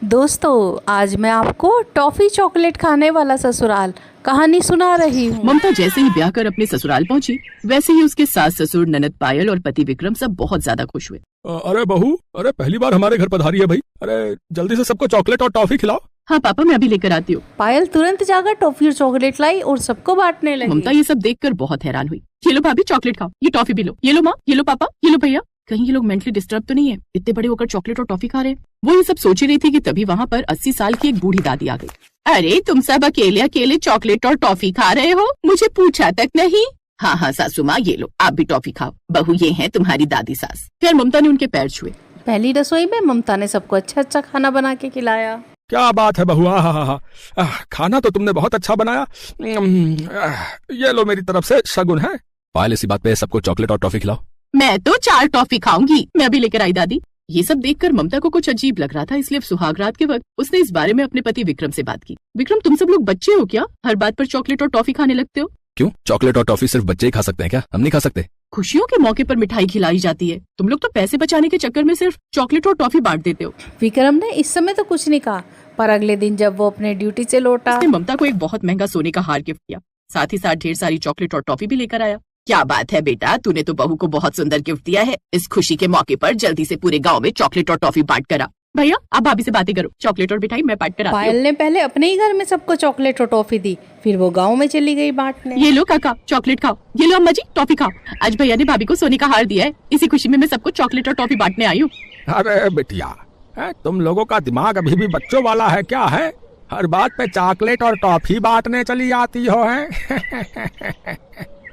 दोस्तों, आज मैं आपको टॉफी चॉकलेट खाने वाला ससुराल कहानी सुना रही हूँ। ममता जैसे ही ब्याह कर अपने ससुराल पहुंची, वैसे ही उसके सास ससुर, ननद पायल और पति विक्रम सब बहुत ज्यादा खुश हुए। अरे बहू, अरे पहली बार हमारे घर पधारी है भाई। अरे जल्दी से सबको चॉकलेट और टॉफी खिलाओ। हाँ पापा, मैं अभी लेकर आती हूँ। पायल तुरंत जाकर टॉफी और चॉकलेट लाई और सबको बांटने लगी। ममता ये सब देखकर बहुत हैरान हुई। ये लो भाभी चॉकलेट खाओ, ये टॉफी भी लो, ये लो माँ, ये लो पापा, ये लो भैया। कहीं ये लोग मेंटली डिस्टर्ब तो नहीं है, इतने बड़े होकर चॉकलेट और टॉफी खा रहे हैं। वो ये सब सोच रही थी कि तभी वहाँ पर 80 साल की एक बूढ़ी दादी आ गई। अरे तुम सब अकेले अकेले चॉकलेट और टॉफी खा रहे हो, मुझे पूछा तक नहीं। हाँ हाँ सासू माँ, ये लो आप भी टॉफी खाओ। बहू ये है तुम्हारी दादी सास। फिर ममता ने उनके पैर छुए। पहली रसोई में ममता ने सबको अच्छा अच्छा खाना बना के खिलाया। क्या बात है बहू, खाना तो तुमने बहुत अच्छा बनाया। ये लो मेरी तरफ से शगुन है। पायल इसी बात पे सबको चॉकलेट और टॉफी खिलाओ। मैं तो 4 टॉफी खाऊंगी। मैं अभी लेकर आई दादी। ये सब देखकर ममता को कुछ अजीब लग रहा था, इसलिए अब सुहागरात के वक्त उसने इस बारे में अपने पति विक्रम से बात की। विक्रम, तुम सब लोग बच्चे हो क्या? हर बात पर चॉकलेट और टॉफी खाने लगते हो। क्यों, चॉकलेट और टॉफी सिर्फ बच्चे ही खा सकते हैं क्या? हम नहीं खा सकते? खुशियों के मौके पर मिठाई खिलाई जाती है, तुम लोग तो पैसे बचाने के चक्कर में सिर्फ चॉकलेट और टॉफी बांट देते हो। विक्रम ने इस समय तो कुछ नहीं कहा, पर अगले दिन जब वो अपने ड्यूटी से लौटा, उसने ममता को एक बहुत महंगा सोने का हार गिफ्ट किया, साथ ही साथ ढेर सारी चॉकलेट और टॉफी भी लेकर आया। क्या बात है बेटा, तूने तो बहू को बहुत सुंदर गिफ्ट दिया है। इस खुशी के मौके पर जल्दी से पूरे गांव में चॉकलेट और टॉफी बांट करा। भैया आप भाभी से बातें करो, चॉकलेट और मिठाई मैं बांट कर आती हूँ। पायल ने पहले अपने ही घर में सबको चॉकलेट और टॉफी दी, फिर वो गांव में चली गई बांटने। ये लो काका चॉकलेट खाओ, ये लो अम्मा जी टॉफी खाओ। आज भैया ने भाभी को सोने का हार दिया है, इसी खुशी में मैं सबको चॉकलेट और टॉफी बांटने आई हूँ। अरे बिटिया, तुम लोगों का दिमाग अभी भी बच्चों वाला है क्या है? हर बात पे चॉकलेट और टॉफी बांटने चली आती हो है?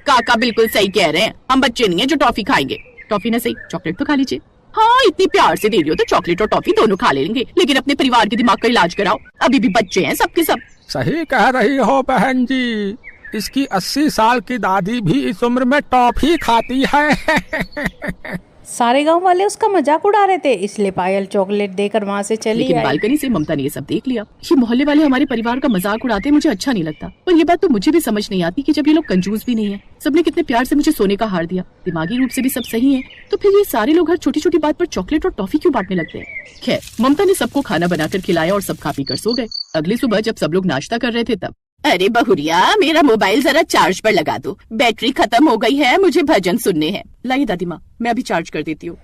काका बिल्कुल सही कह रहे हैं, हम बच्चे नहीं है जो टॉफी खाएंगे। टॉफी न सही, चॉकलेट तो खा लीजिए। हाँ इतनी प्यार से दे रही हो तो चॉकलेट और टॉफी दोनों खा लेंगे, लेकिन अपने परिवार के दिमाग का इलाज कराओ, अभी भी बच्चे हैं सबके सब। सही कह रही हो बहन जी, इसकी 80 साल की दादी भी इस उम्र में टॉफी खाती है। सारे गांव वाले उसका मजाक उड़ा रहे थे, इसलिए पायल चॉकलेट देकर वहाँ से चली लेकिन आई। बालकनी से ममता ने ये सब देख लिया। ये मोहल्ले वाले हमारे परिवार का मजाक उड़ाते, मुझे अच्छा नहीं लगता। पर ये बात तो मुझे भी समझ नहीं आती कि जब ये लोग कंजूस भी नहीं है, सबने कितने प्यार से मुझे सोने का हार दिया, दिमागी रूप से भी सब सही है, तो फिर ये सारे लोग हर छोटी छोटी बात पर चॉकलेट और टॉफी क्यों बांटने लगते हैं? खैर ममता ने सबको खाना बनाकर खिलाया और सब खा पी कर सो गए। अगली सुबह जब सब लोग नाश्ता कर रहे थे तब, अरे बहुरिया मेरा मोबाइल जरा चार्ज पर लगा दो, बैटरी खत्म हो गई है, मुझे भजन सुनने हैं। लाइए दादी माँ, मैं अभी चार्ज कर देती हूँ।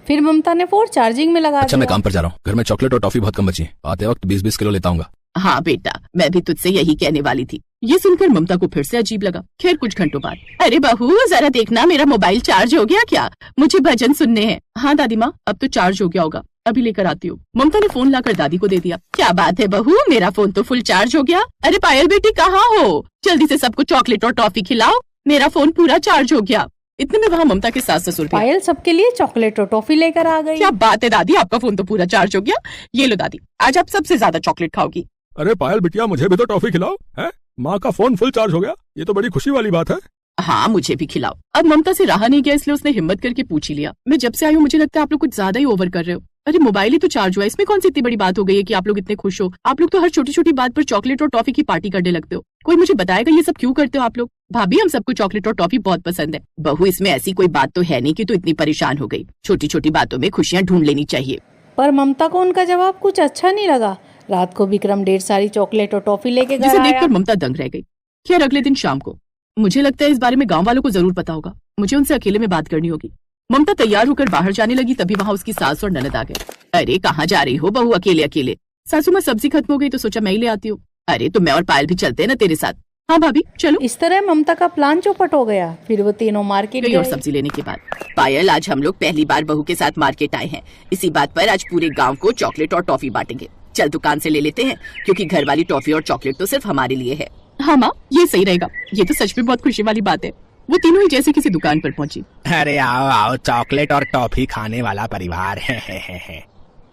फिर ममता ने फोन चार्जिंग में लगा अच्छा दिया। मैं काम पर जा रहा हूँ, घर में चॉकलेट और टॉफी बहुत कम बची है, आते वक्त 20-20 किलो लेता हूँ। हाँ बेटा, मैं भी तुझसे यही कहने वाली थी। ये सुनकर ममता को फिर से अजीब लगा। खैर कुछ घंटों बाद, अरे बहू जरा देखना मेरा मोबाइल चार्ज हो गया क्या, मुझे भजन सुनने हैं। हाँ दादी माँ, अब तो चार्ज हो गया होगा, अभी लेकर आती हूँ। ममता ने फोन लाकर दादी को दे दिया। क्या बात है बहू, मेरा फोन तो फुल चार्ज हो गया। अरे पायल बेटी कहाँ हो, जल्दी से सबको चॉकलेट और टॉफी खिलाओ, मेरा फोन पूरा चार्ज हो गया। इतने में वहाँ ममता के सास ससुर थे। पायल सबके लिए चॉकलेट और टॉफी लेकर आ गई। क्या बात है दादी, आपका फोन तो पूरा चार्ज हो गया। ये लो दादी, आज आप सबसे ज्यादा चॉकलेट खाओगी। अरे पायल बिटिया, मुझे भी तो टॉफी खिलाओ। है माँ का फोन फुल चार्ज हो गया, ये तो बड़ी खुशी वाली बात है। हाँ मुझे भी खिलाओ। अब ममता से रहा नहीं गया, इसलिए उसने हिम्मत करके पूछ ही लिया। मैं जब से आई हूँ मुझे लगता है आप लोग कुछ ज्यादा ही ओवर कर रहे हो। अरे मोबाइल ही तो चार्ज हुआ, इसमें कौन सी इतनी बड़ी बात हो गई है कि आप लोग इतने खुश हो? आप लोग तो हर छोटी छोटी बात पर चॉकलेट और टॉफी की पार्टी करने लगते हो। कोई मुझे बताएगा ये सब क्यों करते हो आप लोग? भाभी हम सबको चॉकलेट और टॉफी बहुत पसंद है। बहू इसमें ऐसी कोई बात तो है नहीं कि तू इतनी परेशान हो गई, छोटी छोटी बातों में खुशियाँ ढूंढ लेनी चाहिए। पर ममता को उनका जवाब कुछ अच्छा नहीं लगा। रात को विक्रम ढेर सारी चॉकलेट और टॉफी लेके घर जिसे आया। देखकर ममता दंग रह गई। खैर अगले दिन शाम को, मुझे लगता है इस बारे में गांव वालों को जरूर पता होगा, मुझे उनसे अकेले में बात करनी होगी। ममता तैयार होकर बाहर जाने लगी, तभी वहाँ उसकी सास और ननद आ गए। अरे कहाँ जा रही हो बहू अकेले अकेले? सासू माँ सब्जी खत्म हो गई तो सोचा मैं ही ले आती हूँ। अरे तो मैं और पायल भी चलते हैं ना तेरे साथ। हाँ भाभी चलो। इस तरह ममता का प्लान चौपट हो गया। फिर वो तीनों मार्केट गई और गए। सब्जी लेने के बाद, पायल आज हम लोग पहली बार बहू के साथ मार्केट आए हैं, इसी बात पर आज पूरे गाँव को चॉकलेट और टॉफी बांटेंगे। चल दुकान से ले लेते हैं, क्योंकि घर वाली टॉफी और चॉकलेट तो सिर्फ हमारे लिए है। हाँ माँ ये सही रहेगा, ये तो सच में बहुत खुशी वाली बात है। वो तीनों ही जैसे किसी दुकान पर पहुंची। अरे आओ आओ, चॉकलेट और टॉफी खाने वाला परिवार है।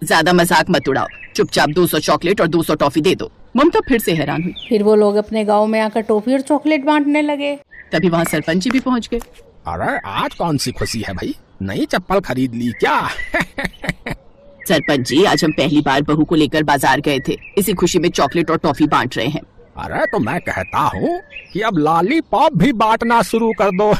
ज्यादा मजाक मत उड़ाओ, चुपचाप 200 चॉकलेट और 200 टॉफी दे दो। ममता फिर से हैरान हुई। फिर वो लोग अपने गांव में आकर टॉफी और चॉकलेट बांटने लगे। तभी वहाँ सरपंच जी भी पहुँच गए। अरे आज कौन सी खुशी है भाई, नई चप्पल खरीद ली क्या? सरपंच जी आज हम पहली बार बहू को लेकर बाजार गए थे, इसी खुशी में चॉकलेट और टॉफी बांट रहे हैं। अरे तो मैं कहता हूँ कि अब लॉलीपॉप भी बांटना शुरू कर दो।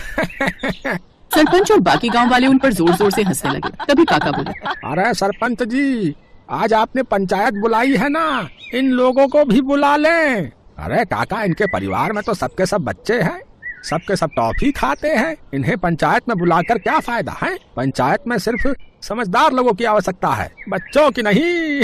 सरपंच और बाकी गांव वाले उन पर जोर जोर से हंसने लगे। तभी काका बोले, अरे सरपंच जी, आज आपने पंचायत बुलाई है ना, इन लोगों को भी बुला लें। अरे काका, इनके परिवार में तो सबके सब बच्चे हैं, सबके सब टॉफी खाते हैं। इन्हें पंचायत में बुलाकर क्या फायदा है? पंचायत में सिर्फ समझदार लोगों की आवश्यकता है, बच्चों की नहीं।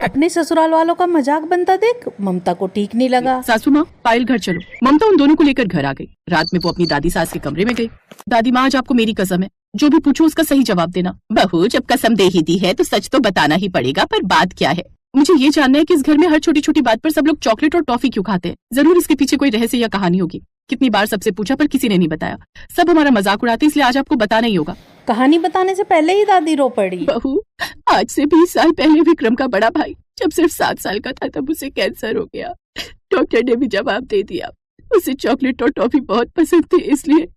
अपने ससुराल वालों का मजाक बनता देख ममता को ठीक नहीं लगा। सासू माँ, पायल घर चलो। ममता उन दोनों को लेकर घर आ गई। रात में वो अपनी दादी सास के कमरे में गई। दादी माँ, आज आपको मेरी कसम है, जो भी पूछो उसका सही जवाब देना। बहू, जब कसम दे ही दी है तो सच तो बताना ही पड़ेगा, पर बात क्या है? मुझे ये जानना है कि इस घर में हर छोटी छोटी बात पर सब लोग चॉकलेट और टॉफी क्यों खाते हैं? जरूर इसके पीछे कोई रहस्य या कहानी होगी। कितनी बार सबसे पूछा पर किसी ने नहीं बताया। सब हमारा मजाक उड़ाते, इसलिए आज आपको बताना ही होगा। कहानी बताने से पहले ही दादी रो पड़ी। बहू, आज से 20 साल पहले विक्रम का बड़ा भाई जब सिर्फ 7 साल का था तब उसे कैंसर हो गया। डॉक्टर ने भी जवाब दे दिया। उसे चॉकलेट और टॉफी बहुत पसंद थी, इसलिए।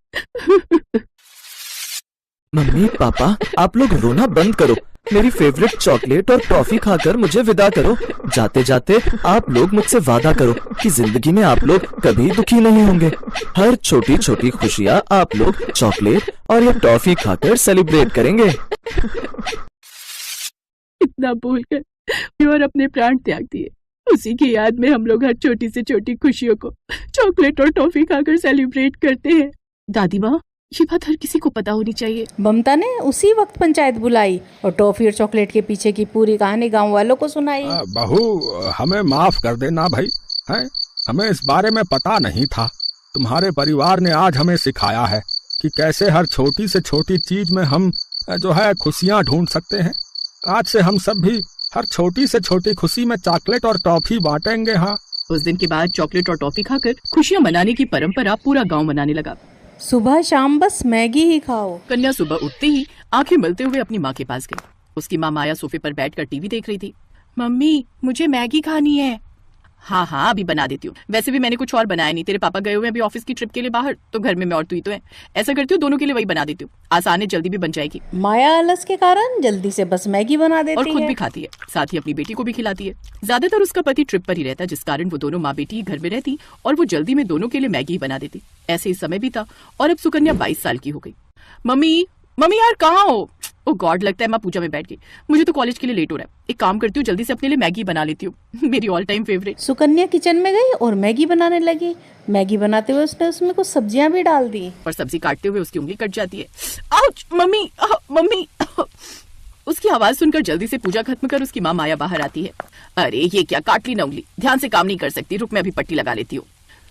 मम्मी पापा, आप लोग रोना बंद करो। मेरी फेवरेट चॉकलेट और टॉफी खाकर मुझे विदा करो। जाते जाते आप लोग मुझसे वादा करो कि जिंदगी में आप लोग कभी दुखी नहीं होंगे। हर छोटी छोटी खुशियाँ आप लोग चॉकलेट और ये टॉफी खाकर सेलिब्रेट करेंगे। इतना बोलकर और अपने प्राण त्याग दिए। उसी की याद में हम लोग हर छोटी से छोटी खुशियों को चॉकलेट और टॉफी खाकर सेलिब्रेट करते हैं। दादी माँ, ये बात हर किसी को पता होनी चाहिए। ममता ने उसी वक्त पंचायत बुलाई और टॉफी और चॉकलेट के पीछे की पूरी कहानी गांव वालों को सुनाई। बहू, हमें माफ कर देना भाई, हैं? हमें इस बारे में पता नहीं था। तुम्हारे परिवार ने आज हमें सिखाया है कि कैसे हर छोटी से छोटी चीज में हम जो है खुशियाँ ढूंढ सकते हैं। आज से हम सब भी हर छोटी से छोटी खुशी में चॉकलेट और टॉफी बांटेंगे। हाँ, उस दिन के बाद चॉकलेट और टॉफी खाकर खुशियाँ मनाने की परंपरा पूरा गाँव मनाने लगा। सुबह शाम बस मैगी ही खाओ। कन्या सुबह उठते ही आंखें मलते हुए अपनी माँ के पास गई। उसकी माँ माया सोफे पर बैठकर टीवी देख रही थी। मम्मी, मुझे मैगी खानी है। हाँ हाँ, अभी बना देती हूँ। वैसे भी मैंने कुछ और बनाया नहीं, तेरे पापा गए हुए हैं अभी ऑफिस की ट्रिप के लिए बाहर, तो घर में मैं और तू ही तो है। ऐसा करती हूँ, दोनों के लिए वही बना देती हूँ। आसान है, जल्दी भी बन जाएगी। माया आलस के कारण जल्दी से बस मैगी बना देती और खुद है। भी खाती है, साथ ही अपनी बेटी को भी खिलाती है। ज्यादातर उसका पति ट्रिप पर ही रहता, जिस कारण वो दोनों माँ बेटी घर में रहती और वो जल्दी में दोनों के लिए मैगी बना देती। ऐसे ही समय बीता और अब सुकन्या 22 साल की हो गई। मम्मी, मम्मी यार कहाँ हो? ओ गॉड, लगता है माँ पूजा में बैठ गई। मुझे तो कॉलेज के लिए लेट हो रहा है। एक काम करती हूँ, जल्दी से अपने लिए मैगी बना लेती हूँ। मेरी all time favourite. Sukanya kitchen में गई और मैगी बनाने लगी। मैगी बनाते हुए उसने उसमें कुछ सब्जियां भी डाल दी और सब्जी काटते हुए उसकी उंगली कट जाती है। Ouch, mummy, mummy. उसकी आवाज सुनकर जल्दी से पूजा खत्म कर उसकी माँ माया बाहर आती है। अरे ये क्या, काट ली ना उंगली, ध्यान से काम नहीं कर सकती, रुक मैं अभी पट्टी लगा लेती हूँ।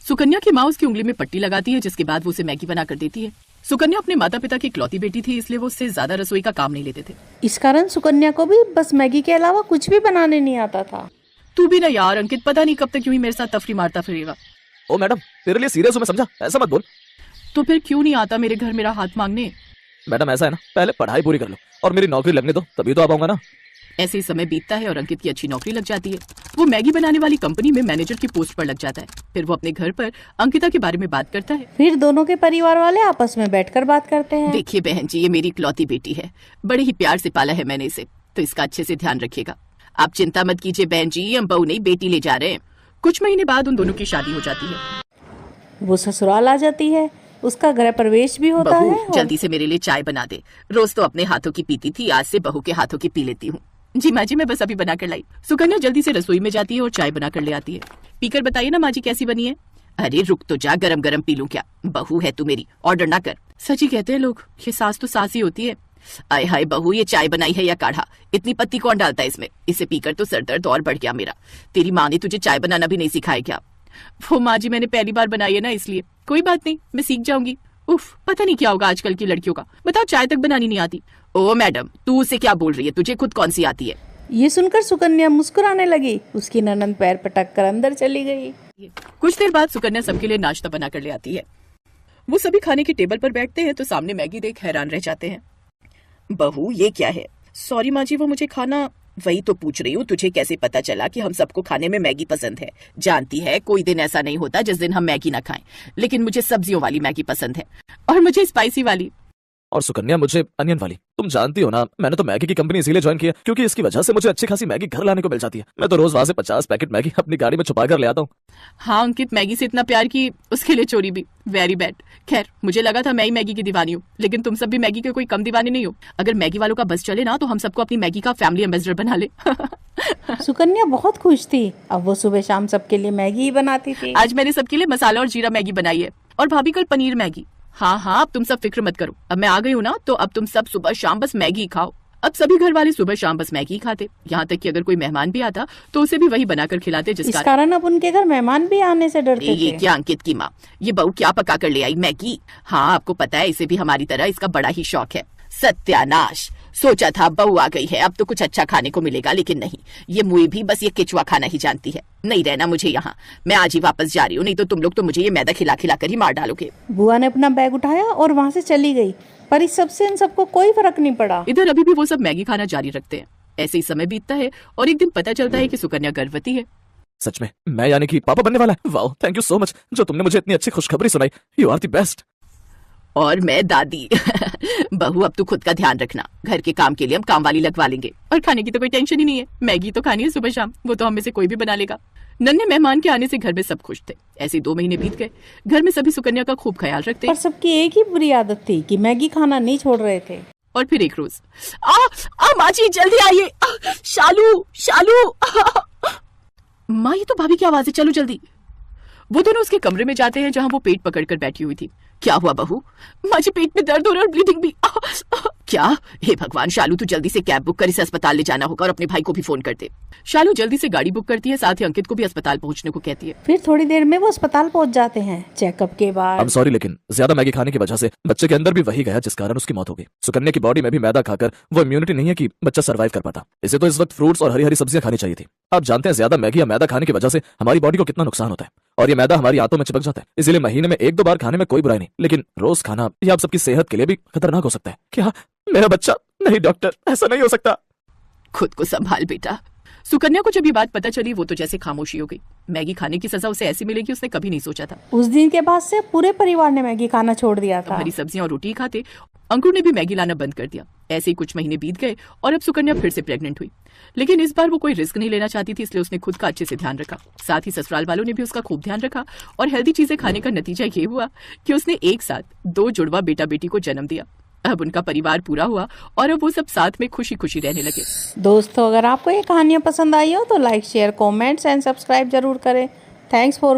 सुकन्या की माँ उसकी उंगली में पट्टी लगाती है, जिसके बाद वो उसे मैगी बना कर देती है। सुकन्या अपने माता पिता की इकलौती बेटी थी, इसलिए वो उससे ज्यादा रसोई का काम नहीं लेते थे। इस कारण सुकन्या को भी बस मैगी के अलावा कुछ भी बनाने नहीं आता था। तू भी ना यार अंकित, पता नहीं कब तक यूं ही मेरे साथ तफरी मारता फिरेगा। ओ मैडम, तेरे लिए सीरियस हूँ मैं, समझा? ऐसा मत बोल। तो फिर क्यों नहीं आता मेरे घर मेरा हाथ मांगने? मैडम ऐसा है ना, पहले पढ़ाई पूरी कर लो और मेरी नौकरी लगने दो, तभी तो आ पाऊंगा ना। ऐसे ही समय बीतता है और अंकित की अच्छी नौकरी लग जाती है। वो मैगी बनाने वाली कंपनी में मैनेजर की पोस्ट पर लग जाता है। फिर वो अपने घर पर अंकिता के बारे में बात करता है। फिर दोनों के परिवार वाले आपस में बैठकर बात करते हैं। देखिए बहन जी, ये मेरी इकलौती बेटी है, बड़े ही प्यार से पाला है मैंने इसे, तो इसका अच्छे से ध्यान रखिएगा। आप चिंता मत कीजिए बहन जी, हम बहू नहीं बेटी ले जा रहे हैं। कुछ महीने बाद उन दोनों की शादी हो जाती है। वो ससुराल आ जाती है, उसका गृह प्रवेश भी होता बहू, है और... जल्दी से मेरे लिए चाय बना दे। रोज तो अपने हाथों की पीती थी, आज से बहू के हाथों की पी लेती हूँ। जी माँ जी, मैं बस अभी बना कर लाई। सुकन्या जल्दी से रसोई में जाती है और चाय बना कर ले आती है। पीकर बताइए ना माँ जी कैसी बनी है। अरे रुक तो जा, गरम गरम पी लूं क्या? बहू है तू मेरी, ऑर्डर ना कर। सच ही कहते हैं लोग, ये सास तो सास ही होती है। आय हाय बहू, ये चाय बनाई है या काढ़ा? इतनी पत्ती कौन डालता है इसमें? इसे पीकर तो सर दर्द और बढ़ गया मेरा। तेरी माँ ने तुझे चाय बनाना भी नहीं सिखाया क्या? वो माँ जी, मैंने पहली बार बनाई है ना, इसलिए। कोई बात नहीं, मैं सीख जाऊंगी। उफ, पता नहीं क्या होगा आजकल की लड़कियों का। बताओ, चाय तक बनानी नहीं आती। ओ मैडम, तू उसे क्या बोल रही है? तुझे खुद कौन सी आती है? ये सुनकर सुकन्या मुस्कुराने लगी। उसकी ननद पैर पटक कर अंदर चली गई। कुछ देर बाद सुकन्या सबके लिए नाश्ता बना कर ले आती है। वो सभी खाने के टेबल पर बैठते हैं तो सामने मैगी देख हैरान रह जाते हैं। बहू, ये क्या है? सॉरी माँ जी, वो मुझे खाना... वही तो पूछ रही हूँ, तुझे कैसे पता चला कि हम सबको खाने में मैगी पसंद है? जानती है, कोई दिन ऐसा नहीं होता जिस दिन हम मैगी ना खाएं, लेकिन मुझे सब्जियों वाली मैगी पसंद है और मुझे स्पाइसी वाली। और सुकन्या मुझे अनियन वाली। तुम जानती हो ना, मैंने तो मैगी की कंपनी इसीलिए ज्वाइन किया क्योंकि इसकी वजह से मुझे अच्छी खासी मैगी घर लाने को मिल जाती है। मैं तो रोज वहां से 50 पैकेट मैगी अपनी गाड़ी में छुपा कर ले आता हूँ। हाँ अंकित, मैगी से इतना प्यार की उसके लिए चोरी भी वेरी बैड। खैर, मुझे लगा था मैं ही मैगी की दीवानी हूँ, लेकिन तुम सब भी मैगी के कोई कम दीवाने नहीं हो। अगर मैगी वालों का बस चले ना तो हम सबको अपनी मैगी का फैमिली एम्बेसडर बना ले। सुकन्या बहुत खुश थी। अब वो सुबह शाम सबके लिए मैगी ही बनाती थी। आज मैंने सबके लिए मसाला और जीरा मैगी बनाई है और भाभी कल पनीर मैगी। हाँ, अब तुम सब फिक्र मत करो। अब मैं आ गई हूँ ना, तो अब तुम सब सुबह शाम बस मैगी खाओ। अब सभी घर वाले सुबह शाम बस मैगी ही खाते, यहाँ तक कि अगर कोई मेहमान भी आता तो उसे भी वही बनाकर खिलाते। इस कारण अब उनके घर मेहमान भी आने से डरते ये थे। क्या अंकित की माँ, ये बहू क्या पका कर ले आई मैगी। हाँ, आपको पता है इसे भी हमारी तरह इसका बड़ा ही शौक है। सत्यानाश, सोचा था बहू आ गई है अब तो कुछ अच्छा खाने को मिलेगा, लेकिन नहीं, ये मुई भी बस ये केचुआ खाना ही जानती है। नहीं रहना मुझे यहाँ, मैं आज ही वापस जा रही हूँ, नहीं तो तुम लोग तो मुझे ये मैदा खिला खिला कर ही मार डालोगे। बुआ ने अपना बैग उठाया और वहाँ से चली गई, पर इस सबसे इन सबको कोई फर्क नहीं पड़ा। इधर अभी भी वो सब मैगी खाना जारी रखते हैं। ऐसे ही समय बीतता है और एक दिन पता चलता है कि सुकन्या गर्भवती है। सच में मैं यानी कि पापा बनने वाला है। Wow, thank you so much जो तुमने मुझे इतनी अच्छी खुशखबरी सुनाई। You are the best. और मैं दादी। बहू अब तू खुद का ध्यान रखना, घर के काम के लिए हम काम वाली लगवा लेंगे और खाने की तो कोई टेंशन ही नहीं है। मैगी तो खानी है सुबह शाम, वो तो हम में से कोई भी बना लेगा। नन्हे मेहमान के आने से घर में सब खुश थे। ऐसे 2 महीने बीत गए। घर में सभी सुकन्या का खूब ख्याल रखते पर सबकी एक ही बुरी आदत थी कि मैगी खाना नहीं छोड़ रहे थे। और फिर एक रोज माँ जी जल्दी आइए, शालू। माँ, ये तो भाभी की आवाज है, चलो जल्दी। वो दोनों उसके कमरे में जाते हैं जहाँ वो पेट पकड़कर बैठी हुई थी। क्या हुआ बहू? माँ जी पेट में दर्द हो रहा है और ब्लीडिंग भी। क्या? हे भगवान, शालू तू जल्दी से कैब बुक कर, इसे अस्पताल ले जाना होगा और अपने भाई को भी फोन कर दे। शालू जल्दी से गाड़ी बुक करती है, साथ ही अंकित को भी अस्पताल पहुंचने को कहती है। फिर थोड़ी देर में वो अस्पताल पहुंच जाते हैं। चेकअप के बाद आई एम सॉरी, लेकिन ज्यादा मैगी खाने की वजह से बच्चे के अंदर भी वही गया जिस कारण उसकी मौत हो गई। सुकन्या की बॉडी में भी मैदा खाकर वो इम्यूनिटी नहीं है कि बच्चा सर्वाइव कर पाता। इसे तो इस वक्त फ्रूट्स और हरी हरी सब्जियां खानी चाहिए थी। आप जानते हैं ज्यादा मैगी या मैदा खाने की वजह से हमारी बॉडी को कितना नुकसान होता है, और ये मैदा हमारी आंतों में चिपक जाता है। इसीलिए महीने में 1-2 बार खाने में कोई बुराई नहीं, लेकिन रोज खाना ये आप सबकी सेहत के लिए भी खतरनाक हो सकता है। क्या मेरा बच्चा? नहीं डॉक्टर, ऐसा नहीं हो सकता। खुद को संभाल बेटा। सुकन्या को जब ये बात पता चली वो तो जैसे खामोशी हो गई। मैगी खाने की सजा उसे ऐसी मिलेगी उसने कभी नहीं सोचा था। उस दिन के बाद से पूरे परिवार ने मैगी खाना छोड़ दिया था। हरी सब्जियां और रोटी खाते। अंकुर ने भी मैगी लाना बंद कर दिया। ऐसे ही कुछ महीने बीत गए और अब सुकन्या फिर से प्रेग्नेंट हुई, लेकिन इस बार वो कोई रिस्क नहीं लेना चाहती थी, इसलिए उसने खुद का अच्छे से ध्यान रखा। साथ ही ससुराल वालों ने भी उसका खूब ध्यान रखा और हेल्दी चीजें खाने का नतीजा ये हुआ कि उसने एक साथ 2 जुड़वा बेटा बेटी को जन्म दिया। अब उनका परिवार पूरा हुआ और अब वो सब साथ में खुशी खुशी रहने लगे। दोस्तों, अगर आपको ये कहानियाँ पसंद आई हो तो like, share, comments and subscribe जरूर करें। Thanks for